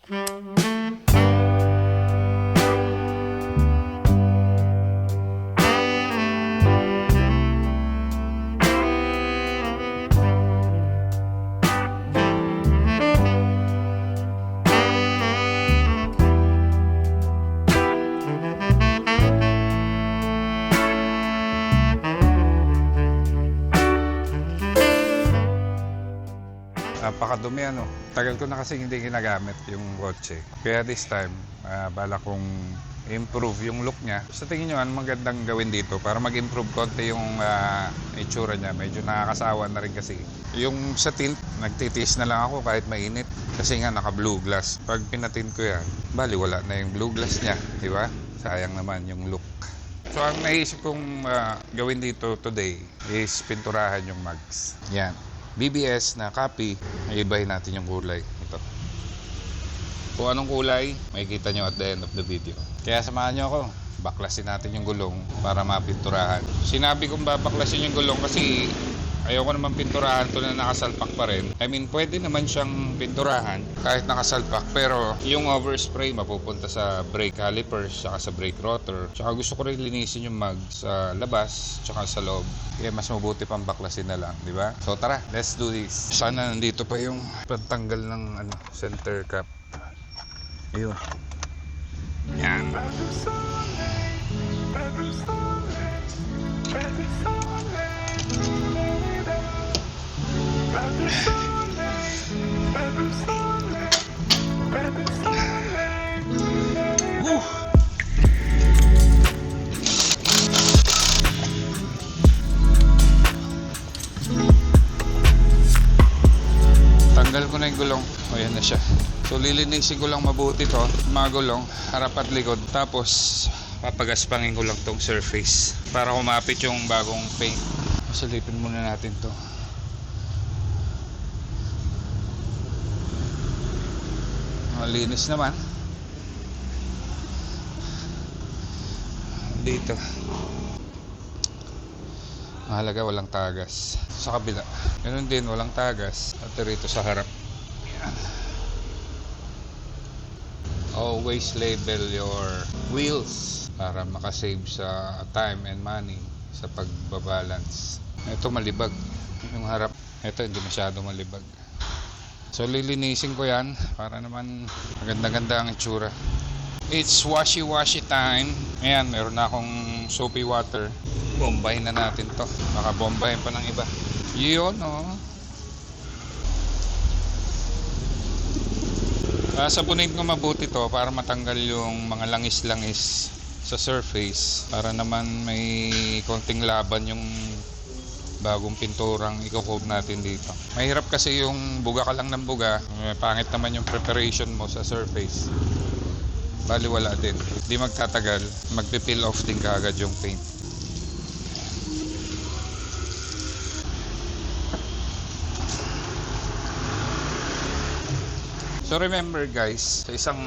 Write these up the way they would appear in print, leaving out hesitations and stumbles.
Napakadumi ano. Tagal ko na kasi hindi ginagamit yung kotse. Kaya this time, bala kong improve yung look niya. Sa tingin nyo, ano magandang gawin dito para mag-improve konti yung itsura niya. Medyo nakakasawa na rin kasi. Yung sa tilt, nagtitiis na lang ako kahit mainit. Kasi nga naka blue glass. Pag pinatin ko yan, bali wala na yung blue glass niya. Di ba? Sayang naman yung look. So ang naisip kong gawin dito today is pinturahan yung mugs. Yan. BBS na copy, ibahin natin yung kulay. Ito. Kung anong kulay, makikita nyo at the end of the video. Kaya samahan nyo ako. Baklasin natin yung gulong para mapinturahan. Sinabi kong babaklasin yung gulong kasi ayoko naman pinturahan to na nakasalpak pa rin. I mean, pwede naman siyang pinturahan kahit nakasalpak. Pero yung overspray mapupunta sa brake calipers, saka sa brake rotor. Saka gusto ko rin linisin yung mag sa labas, saka sa loob. Kaya mas mabuti pang baklasin na lang, di ba? So tara, let's do this. Sana nandito pa yung pantanggal ng center cap. Ayun. Yan. Tanggal ko na yung gulong. O yan na siya. So lilinisin ko lang mabuti to, mga gulong, harap at likod. Tapos papagaspangin ko lang tong surface para kumapit yung bagong paint. Silipin muna natin to. Malinis naman. Dito. Mahalaga walang tagas. Sa kabila. Ganun din, walang tagas. At rito sa harap. Yan. Always label your wheels para makasave sa time and money sa pagbabalance. Ito malibag. Yung harap. Ito hindi masyado malibag. So lilinisin ko yan para naman maganda-ganda ang itsura. It's washy time. Ayan, meron na akong soapy water. Bombahin na natin to. Baka bombahin pa ng iba. Yun sabunin ko mabuti to para matanggal yung mga langis-langis sa surface. Para naman may konting laban yung bagong pinturang i-coat natin dito. Mahirap kasi yung buga ka lang ng buga. Pangit naman yung preparation mo sa surface. Bali wala din. Hindi magtatagal. Magpipeel off din kaagad yung paint. So remember guys, sa isang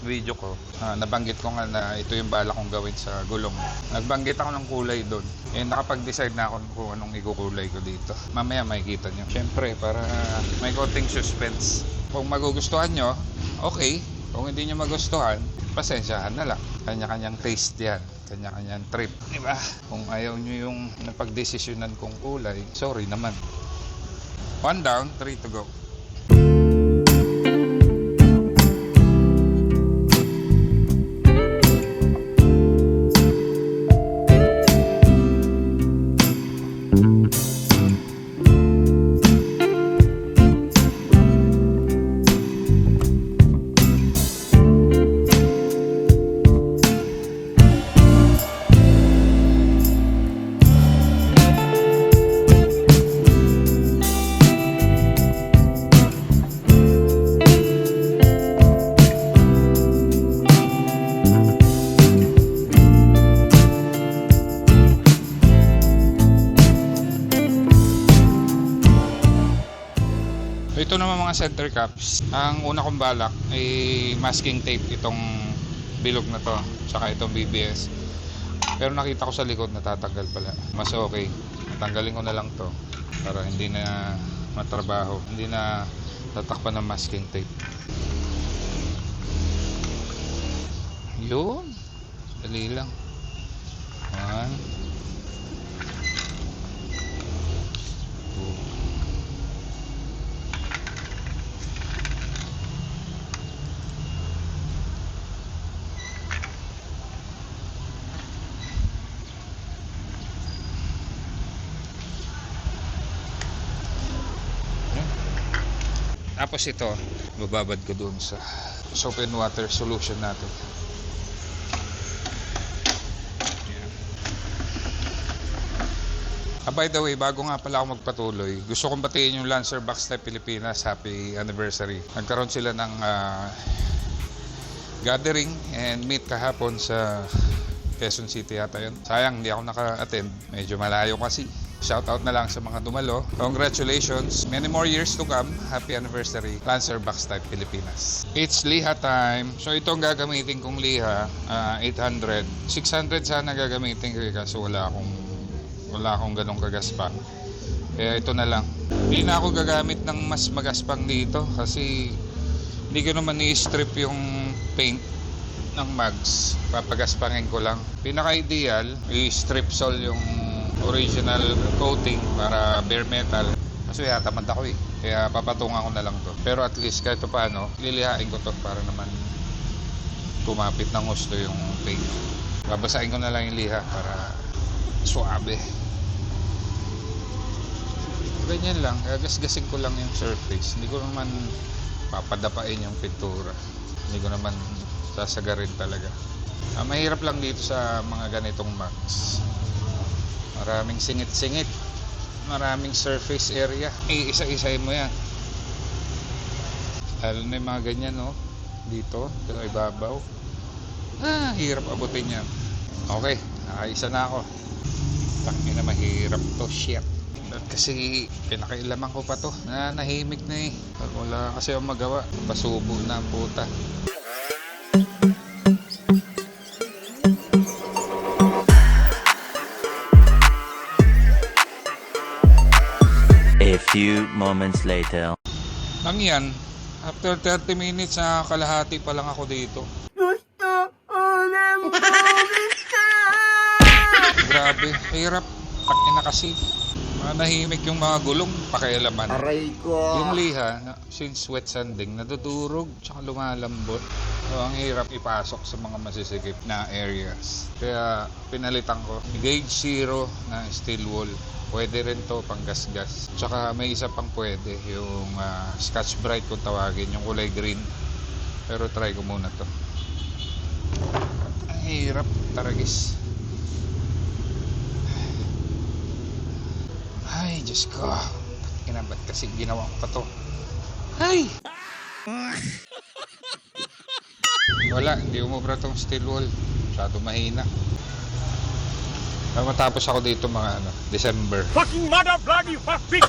video ko, nabanggit ko nga na ito yung bala kong gawin sa gulong. Nagbanggit ako ng kulay doon. Nakapag-decide na ako kung anong ikukulay ko dito. Mamaya makikita nyo. Siyempre, para may konting suspense. Kung magugustuhan nyo, okay. Kung hindi nyo magustuhan, pasensyahan na lang. Kanya-kanyang taste yan. Kanya-kanyang trip. Diba? Kung ayaw nyo yung napagdesisyonan kong kulay, sorry naman. 1 down, 3 to go. Ito naman mga center caps. Ang una kong balak ay masking tape itong bilog na to, tsaka itong BBS. Pero nakita ko sa likod natatanggal pala. Mas okay. Tanggalin ko na lang to para hindi na matrabaho, hindi na tatakpan ng masking tape. Yun. Dali lang. 1, 2. Tapos ito, bababad ko doon sa soap and water solution natin. By the way, bago nga pala ako magpatuloy, gusto kong batiin yung Lancer Backstep Pilipinas happy anniversary. Nagkaroon sila ng gathering and meet kahapon sa Quezon City yata yun. Sayang, hindi ako naka-attend. Medyo malayo kasi. Shoutout na lang sa mga dumalo. Congratulations. Many more years to come. Happy anniversary. Lancer Backstep Pilipinas. It's liha time. So ito ang gagamitin kong liha. 800. 600 sana gagamitin ko kaso wala akong ganong kagaspang. Kaya ito na lang. Hindi na ako gagamit ng mas magaspang dito kasi hindi ko naman i-strip yung paint ng mags. Papagaspangin ko lang. Pinaka-ideal, i-strip sol yung original coating para bare metal. Kasi tamad ako eh. Kaya papatungan ko na lang to. Pero at least kahit paano, lilihain ko to para naman kumapit ng gusto yung paint. Babasahin ko na lang yung liha para suabe. Ganyan lang, gagasgasin ko lang yung surface. Hindi ko naman papadapain yung pintura. Hindi ko naman sasagarin talaga. Mahirap lang dito sa mga ganitong mags. Maraming singit-singit. Maraming surface area. Isa-isahin mo yan. Lalo na yung mga ganyan, no? Dito, sa ibabaw. Hirap abutin yan. Okay, nakaisa na ako. Tangina, mahirap to, shit. Kasi pinakailaman ko pa to. Nahimik na eh. Wala kasi ang magawa. Basubo na ang puta. A few moments later. Nang yan, after 30 minutes na kalahati pa lang ako dito. Grabe, hirap. Takina kasi. Nahimik yung mga gulong, pakialaman. Aray ko. Yung liha, since wet sanding, nadudurog, tsaka lumalambot. So, ang hirap ipasok sa mga masisikip na areas. Kaya pinalitan ko. Gauge 0 na steel wool. Pwede rin to pang gas-gas. Tsaka may isa pang pwede, yung Scotch Brite kung tawagin, yung kulay green. Pero try ko muna to. Ang hirap, taragis. Ay, Diyos ko. Ba't kasi ginawa ko pa to? Ay! Wala, hindi umubra tong steel wool. Masyado mahina. Matapos ako dito mga December. Fucking mother bloody fucking.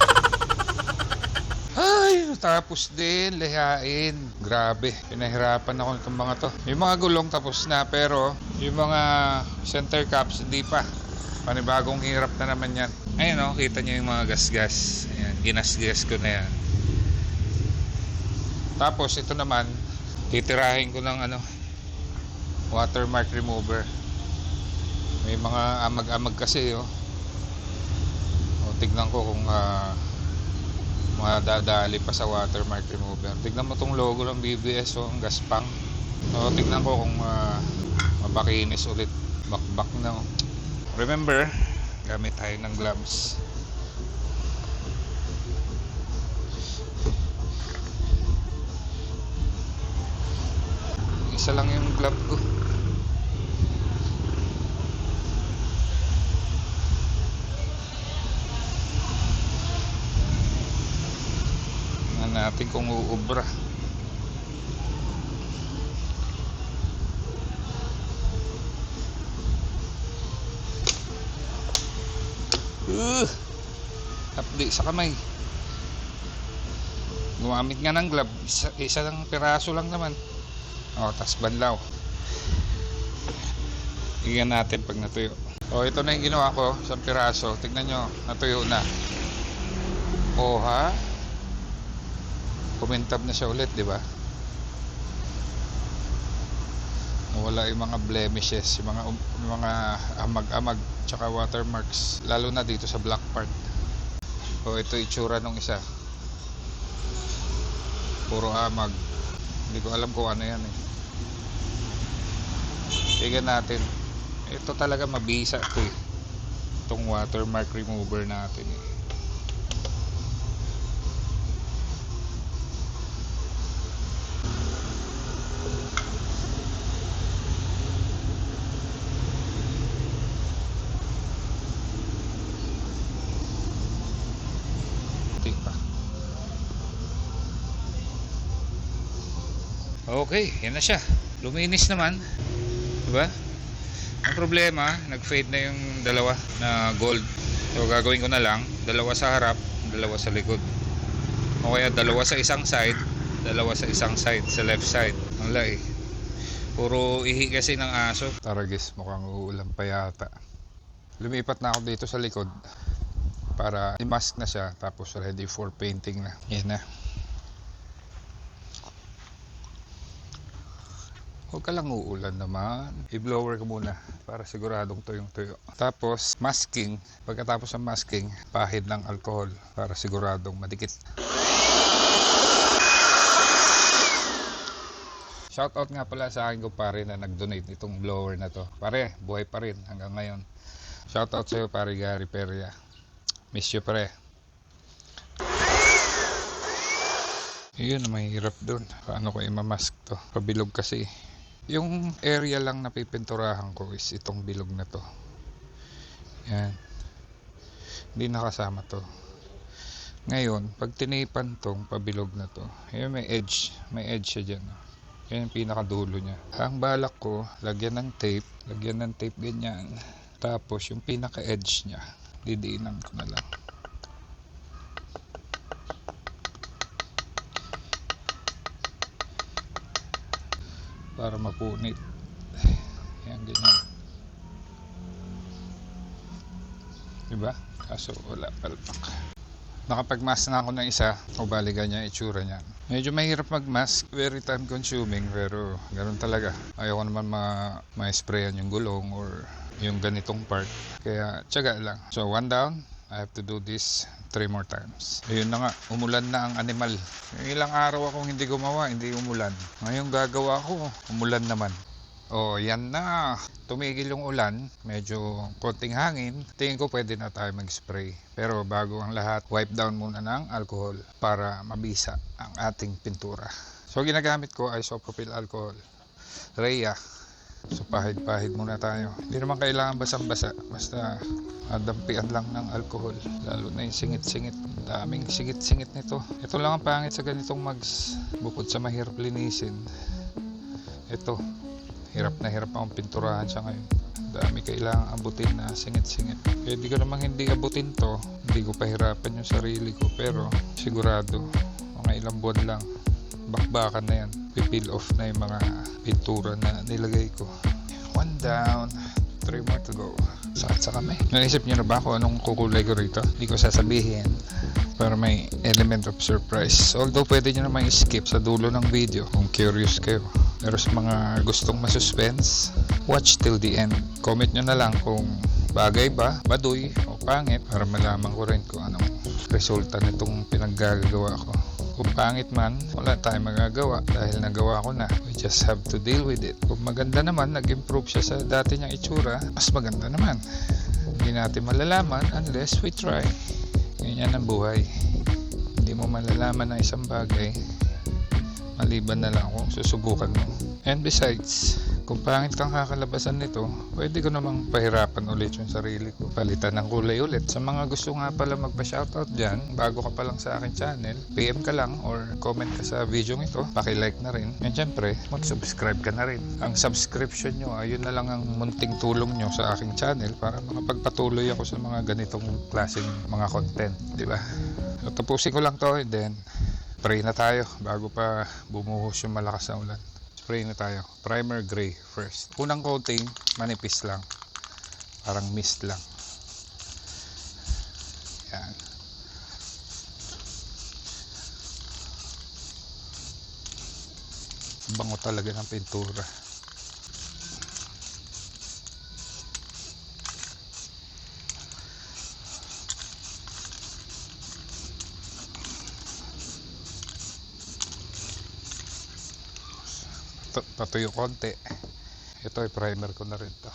Ay, natapos din, lihain. Grabe, pinahirapan ako nitong mga to. Yung mga gulong tapos na, pero yung mga center caps hindi pa. Panibagong hirap na naman yan. Ayun o, kita nyo yung mga gas-gas. Ayan, ginas-gas ko na yan. Tapos ito naman, titirahin ko ng watermark remover. May mga amag-amag kasi tignan ko kung madadali pa sa watermark remover. Tignan mo tong logo ng BBS ang gaspang. Tignan ko kung mapakinis ulit. Bakbak na. Remember, gamit tayo ng gloves. Isa lang yung glove ko. Tingnan natin kung uubra. Tapdi sa kamay. Gumamit nga ng glove. Isa lang piraso lang naman. Tas banlaw. Tingnan natin pag natuyo. Ito na yung ginawa ko. Isang piraso. Tignan nyo. Natuyo na. Ha? Kumintab na siya ulit, di ba? mawala yung mga blemishes, yung mga amag-amag tsaka watermarks, lalo na dito sa black part. So ito itsura nung isa, puro amag, hindi ko alam kung ano yan eh. Tingnan natin, ito talaga mabisa ito eh, itong watermark remover natin eh. Okay, yan na siya. Luminis naman. Diba? Ang problema, nag-fade na yung dalawa na gold. So gagawin ko na lang, dalawa sa harap, dalawa sa likod. O kaya dalawa sa isang side, dalawa sa isang side, sa left side. Ang lai. Puro ihi kasi ng aso. Taragis, mukhang uulan pa yata. Lumipat na ako dito sa likod para i-mask na siya, tapos ready for painting na. Yan na. Huwag ka lang uulan naman. I-blower ko muna para siguradong tuyong-tuyo. Tapos masking. Pagkatapos ng masking, pahid ng alcohol para siguradong madikit. Shoutout nga pala sa aking kumpare na nag-donate itong blower na to. Pare, buhay pa rin hanggang ngayon. Shoutout sa iyo, pare Gary Peria. Miss you, pare. Yun, mahirap dun. Paano ko i-mask to? Pabilog kasi. Yung area lang na pipinturahan ko is itong bilog na to. Yan. Hindi nakasama to. Ngayon, pag tinipan tong pabilog na to, yun may edge siya dyan. Yan yung pinakadulo niya. Ang balak ko, lagyan ng tape ganyan. Tapos yung pinaka-edge niya, didiinan ko na lang. Para mapunit. Yan, ganyan. Diba? Kaso wala palpak. Nakapag-mask na ako ng isa, o bali ganyan itsura niyan. Medyo mahirap mag-mask, very time consuming, pero ganoon talaga. Ayoko naman ma-sprayan yung gulong or yung ganitong part. Kaya tiyaga lang. So one down, I have to do this 3 more times. Ayun na nga, umulan na ang animal. Ilang araw akong hindi gumawa, hindi umulan. Ngayon gagawa ko, umulan naman. Oh, yan na. Tumigil yung ulan, medyo konting hangin. Tingin ko pwede na tayo mag-spray. Pero bago ang lahat, wipe down muna ng alcohol para mabisa ang ating pintura. So ginagamit ko ay isopropyl alcohol. Rhea. So pahid-pahid muna tayo. Hindi naman kailangan basang-basa. Basta dampian lang ng alcohol. Lalo na yung singit-singit. Daming singit-singit nito. Ito lang ang pangit sa ganitong mags. Bukod sa mahirap linisin. Ito. Hirap na hirap akong pinturahan siya ngayon. Dami kailangan abutin na singit-singit. Pwede ko namang hindi abutin to. Hindi ko pahirapan yung sarili ko. Pero sigurado, mga ilang buwan lang, bakbakan na yan. Pipil off na yung mga pintura na nilagay ko. 1 down, 3 more to go. Sakit sa kamay. Naisip nyo na ba kung anong kukulay ko rito? Hindi ko sasabihin para may element of surprise. Although pwede nyo naman i-skip sa dulo ng video kung curious kayo. Pero sa mga gustong masuspense, watch till the end. Comment nyo na lang kung bagay ba, baduy o pangit para malaman ko rin kung anong resulta nitong pinaggagawa ko. Kung pangit man, wala tayong magagawa dahil nagawa ko na. We just have to deal with it. Kung maganda naman, nag-improve siya sa dati niyang itsura, mas maganda naman. Hindi natin malalaman unless we try. Ganyan ang buhay. Hindi mo malalaman ng isang bagay maliban na lang kung susubukan mo. And besides, kung pangit kang kakalabasan nito, pwede ko namang pahirapan ulit yung sarili ko. Palitan ng kulay ulit. Sa mga gusto nga pala magpa-shoutout dyan, bago ka pa lang sa akin channel, PM ka lang or comment ka sa video ito, paki-like na rin. And syempre, mag-subscribe ka na rin. Ang subscription nyo, ayun na lang ang munting tulong nyo sa aking channel para makapagpatuloy ako sa mga ganitong klaseng mga content. Diba? So, tapusin ko lang to and then spray na tayo bago pa bumuhos yung malakas na ulan. Spray na tayo. Primer gray first. Unang coating, manipis lang. Parang mist lang. Yan. Bango talaga ng pintura. patuyo konti. Ito ay primer ko na rin to.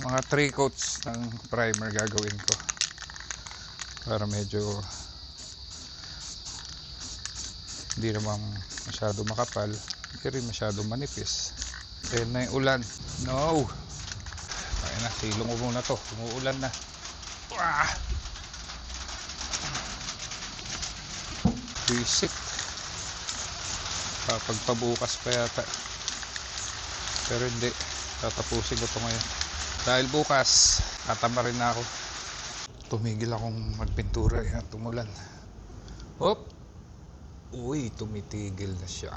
Mga 3 coats ng primer gagawin ko para medyo hindi naman masyado makapal, hindi rin masyado manipis. Then na yung ulan. No! Ayun na, silong ko muna to. Umuulan na. Wah! Visit. Pagpabukas pa yata. Pero hindi. Tatapusin ko to ngayon. Dahil bukas, tatama rin na ako. Tumigil akong magpintura. Yan, tumulan. Hop! Uy, tumitigil na siya.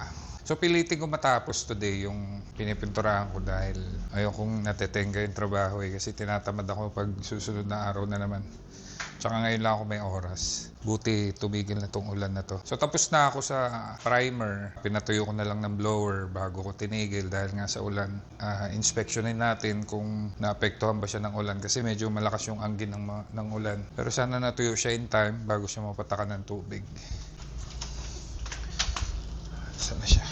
So pilitin ko matapos today yung pinipinturahan ko dahil ayokong natetenga yung trabaho kasi tinatamad ako pag susunod na araw na naman. Tsaka ngayon lang ako may oras. Buti tumigil na tong ulan na to. So tapos na ako sa primer. Pinatuyo ko na lang ng blower bago ko tinigil dahil nga sa ulan. Inspeksyonin natin kung naapektuhan ba siya ng ulan kasi medyo malakas yung anggin ng ulan. Pero sana natuyo siya in time bago siya mapatakan ng tubig. Saan na siya?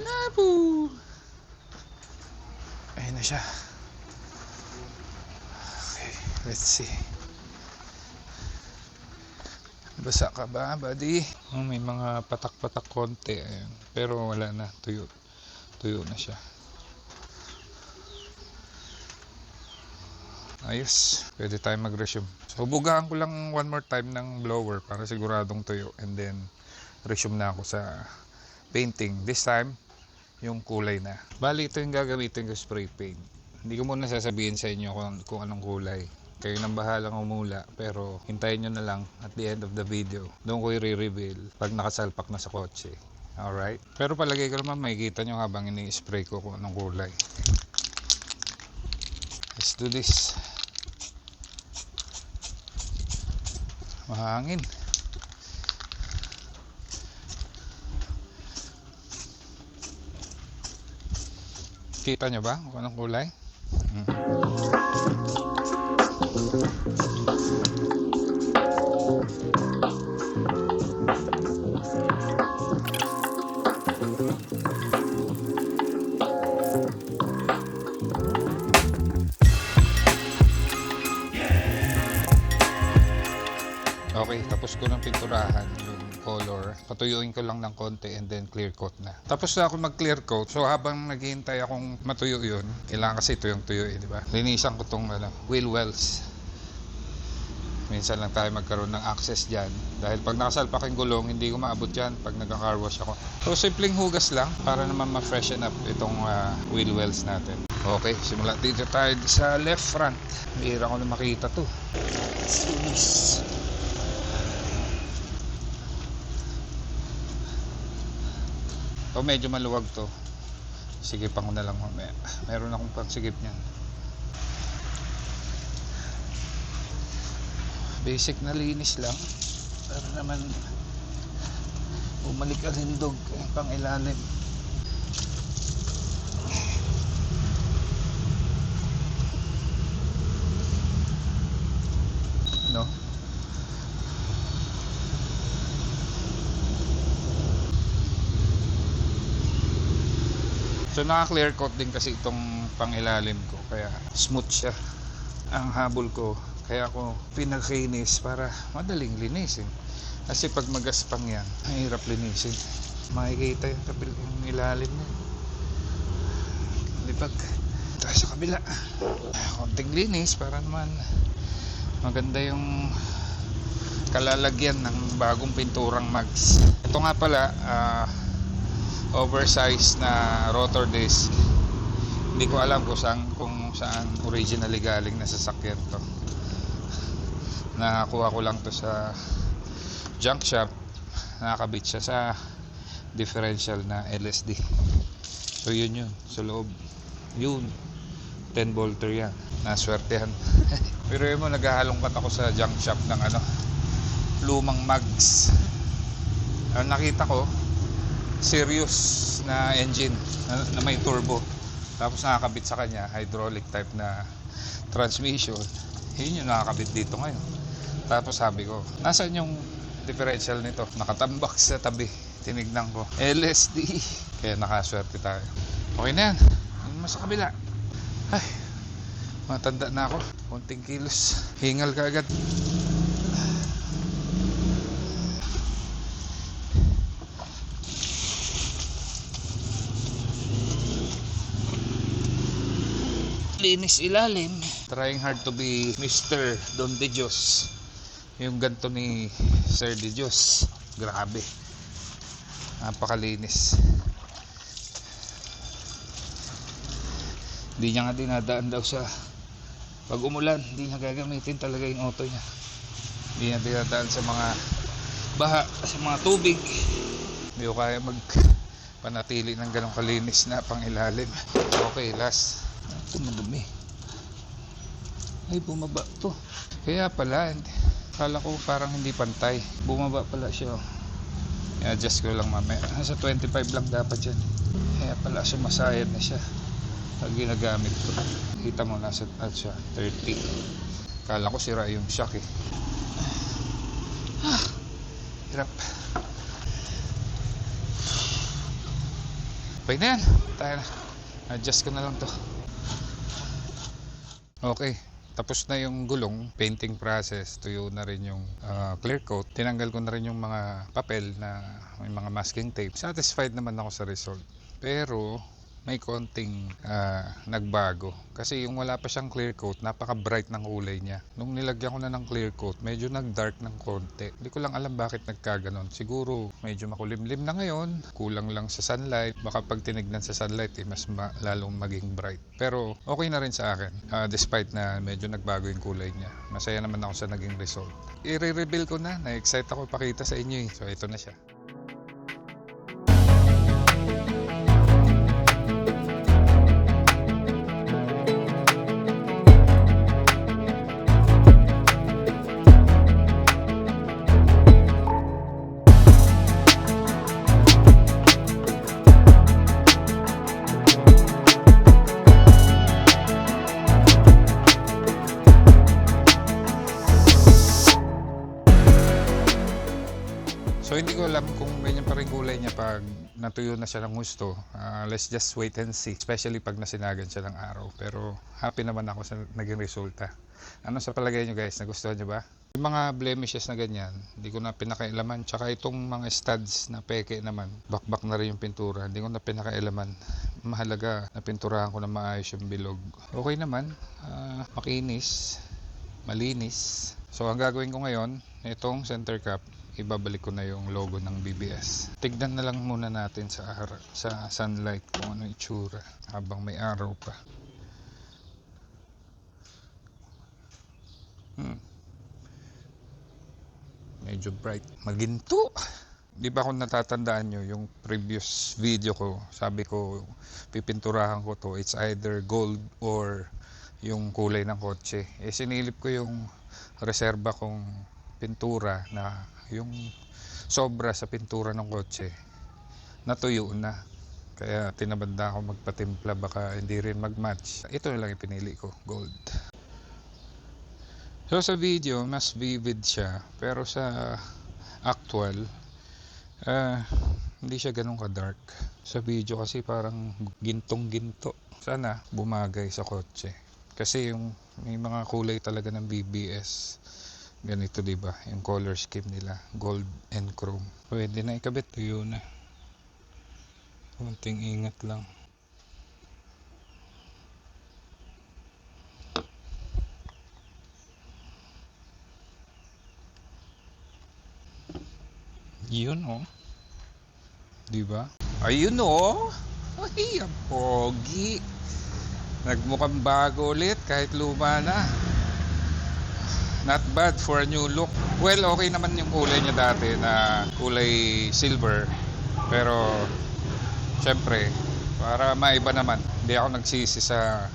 Nabu! Ayun na siya. Okay, let's see. Basa ka ba, buddy? May mga patak-patak konti. Ayun. Pero wala na. Tuyo. Tuyo na siya. Ayos. Pwede tayo mag-resume. So, bugaan ko lang one more time ng blower para siguradong tuyo. And then, resume na ako sa painting. This time, yung kulay na. Bali, ito yung gagamitin ko spray paint. Hindi ko muna sasabihin sa inyo kung anong kulay. Kayo nang bahalang umula. Pero, hintayin nyo na lang at the end of the video. Doon ko i-reveal pag nakasalpak na sa kotse. Alright? Pero palagay ko naman, makikita nyo habang ini-spray ko kung anong kulay. Let's do this. Mahangin. Kita nyo ba kung anong kulay? Okay, tapos ko ng pinturahan yung color. Patuyuin ko lang ng konti and then clear coat na. Tapos na ako mag-clear coat. So habang naghihintay akong matuyo yun, kailangan kasi tuyong-tuyo di ba? Linisan ko tong wheel wells. Minsan lang tayo magkaroon ng access dyan. Dahil pag nakasalpak yung gulong, hindi ko maabot yan pag nagka-car wash ako. So simpleng hugas lang para naman ma-freshen up itong wheel wells natin. Okay, simula dito tayo sa left front. Bihira ko na makita to. Sunis. O medyo maluwag to. Sigipan ko na lang mamaya. Meron akong pagsigip niyan. Basic na linis lang. Para naman bumalik ang hindog pang ilalim. No? So naka-clear coat din kasi itong pangilalim ko kaya smooth siya. Ang habol ko kaya ako pinagkinis para madaling linisin. Kasi pag magaspang yan, mahirap linisin. Makikita yung ilalim niya. Lipag. Tayo sa kabila. Konting linis para naman maganda yung kalalagyan ng bagong pinturang mags. Ito nga pala, oversized na rotor disc. Hindi ko alam kung saan originally galing na sasakyan to. Nakakuha ko lang to sa junk shop. Nakakabit siya sa differential na LSD. So yun sa loob. Yun 10 bolter yan. Naswertehan. Pero yun mo, naghahalongkat ako sa junk shop ng lumang mags. Nakita ko serious na engine na may turbo. Tapos nakakabit sa kanya hydraulic type na transmission. Yun yung nakakabit dito ngayon. Tapos sabi ko, nasaan yung differential nito? Nakatambak sa tabi. Tinignan ko, LSD. Kaya nakaswerte tayo. Okay na yan. Yun mo sa kabila. Ay, matanda na ako. Konting kilos. Hingal ka agad. Linis ilalim. Trying hard to be Mr. Don De Dios. Yung ganto ni Sir De Dios. Grabe. Napakalinis. Hindi niya nga dinadaan daw sa pag umulan. Hindi niya gagamitin talaga yung auto niya. Hindi niya dinadaan sa mga baha, sa mga tubig. Hindi ko kaya magpanatili ng ganong kalinis na pang ilalim. Okay, last. Ito madumi. Ay, bumaba to. Kaya pala, kala ko parang hindi pantay. Bumaba pala siya. I-adjust ko lang mamaya. Nasa 25 lang dapat yan. Kaya pala sumasayad na siya pag ginagamit ko. Kita mo nasa siya 30. Kala ko sira yung shock eh. Hirap. Okay na yan. Tayo na. Adjust ko na lang to. Okay. Tapos na yung gulong, painting process, tuyo na rin yung clear coat. Tinanggal ko na rin yung mga papel na may mga masking tape. Satisfied naman ako sa result. Pero may konting nagbago. Kasi yung wala pa siyang clear coat, napaka-bright ng kulay niya. Nung nilagyan ko na ng clear coat, medyo nag-dark ng konti. Hindi ko lang alam bakit nagkaganon. Siguro medyo makulimlim na ngayon, kulang lang sa sunlight. Baka pag tinignan sa sunlight, mas lalong maging bright. Pero okay na rin sa akin, despite na medyo nagbago yung kulay niya. Masaya naman ako sa naging result. I-reveal ko na, na-excite ako pakita sa inyo eh. So ito na siya. So hindi ko alam kung ganyan pa rin kulay niya pag natuyo na siya ng gusto. Let's just wait and see. Especially pag nasinagan siya ng araw. Pero happy naman ako sa naging resulta. Ano sa palagay nyo guys? Nagustuhan nyo ba? Yung mga blemishes na ganyan, hindi ko na pinakailaman. Tsaka itong mga studs na peke naman, bakbak na rin yung pintura. Hindi ko na pinakailaman. Mahalaga na pinturahan ko na maayos yung bilog. Okay naman. Makinis. Malinis. So ang gagawin ko ngayon, itong center cap, ibabalik ko na yung logo ng BBS. Tignan na lang muna natin sa sunlight kung ano itsura habang may araw pa. Medyo bright. Maginto. Di ba kung natatandaan nyo yung previous video ko, sabi ko pipinturahan ko to, it's either gold or yung kulay ng kotse. Sinilip ko yung reserba kong pintura na yung sobra sa pintura ng kotse natuyo na, kaya tinabanda ako magpatimpla baka hindi rin magmatch. Ito na lang ipinili ko, gold. So sa video mas vivid siya, pero sa actual hindi siya ganun ka dark. Sa video kasi parang gintong ginto. Sana bumagay sa kotse kasi yung may mga kulay talaga ng BBS ganito, diba? Yung color scheme nila, gold and chrome. Pwede na ikabit, tuyo na. Kunting ingat lang. Yun oh. Diba? Ayun oh. Ay, ang pogi. Nagmukhang bago ulit kahit luma na. Not bad for a new look. Well, okay naman yung kulay niya dati na kulay silver. Pero, syempre, para maiba naman. Hindi ako nagsisi sa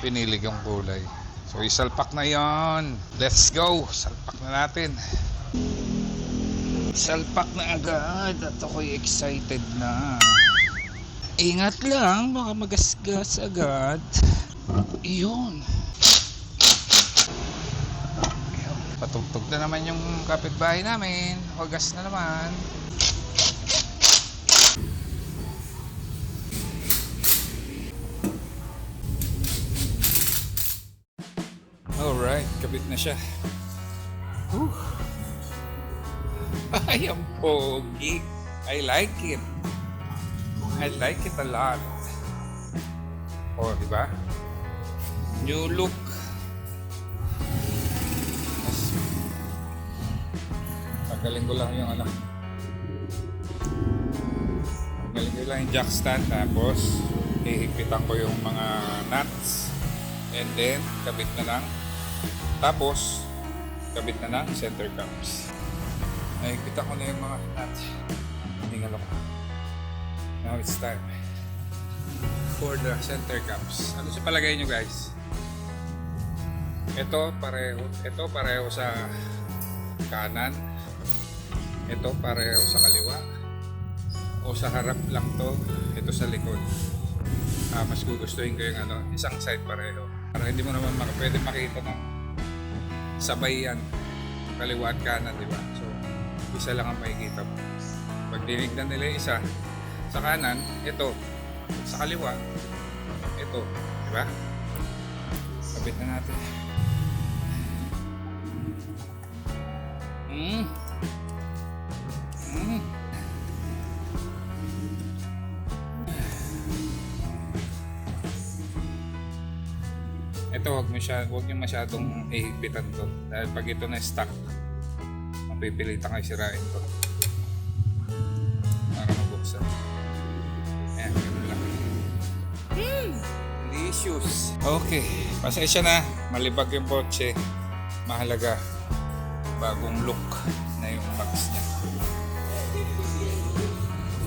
pinili kong kulay. So, isalpak na yon. Let's go! Salpak na natin. Salpak na agad at ako'y excited na. Ingat lang, baka magasgas agad. Iyon. Patugtog na naman yung kapitbahay namin. Wagas na naman. Alright, kabit na siya. Whew. Ay, ang pogi. I like it. I like it a lot. Oh, di ba? New look. Tanggalin ko lang yung ano. Tanggalin ko lang yung jack stand, tapos hihigpitan ko yung mga nuts. And then, kabit na lang. Tapos, kabit na lang center caps. Nakikita ko na yung mga nuts. Tingnan ako. Now it's time for the center caps. Ano sa palagay nyo guys? Ito pareho sa kanan. Ito pareho sa kaliwa. O sa harap lang to. Ito sa likod. Mas gugustuhin ko yung isang side pareho. Para hindi mo naman pwede makita na sabay yan. Kaliwa at kanan, di ba? So, isa lang ang makikita mo. Pag dinignan nila yung isa sa kanan, ito. Sa kaliwa, ito. Di ba? Kabit na natin. Ito, huwag niyo masyadong ihigpitan to. Dahil pag ito na stuck, mapipilitan kayo sirain to. Para mabuksan. Ayan, ganun lang. Delicious. Okay, pasensya na. Malibag yung kotse. Mahalaga. Bagong look na yung box niya.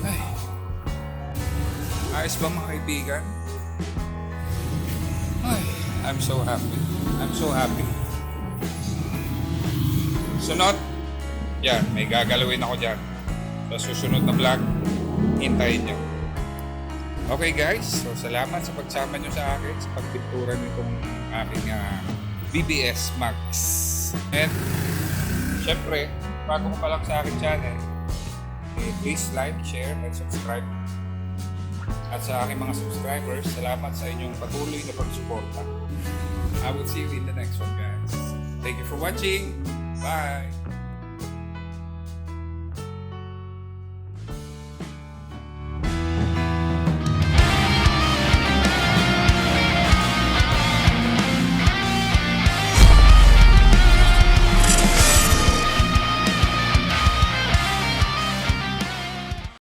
Ay. Ayos ba mga kaibigan? Ay, I'm so happy. I'm so happy. Sunod. Yan, may gagalawin ako dyan. Sa susunod na vlog, hintayin nyo. Okay guys, so salamat sa pagsama nyo sa akin sa pagpintura nitong aking BBS Max. And syempre, bago ko pa lang sa aking channel, please like, share, and subscribe. At sa aking mga subscribers, salamat sa inyong patuloy na pagsuporta. I will see you in the next one guys. Thank you for watching. Bye!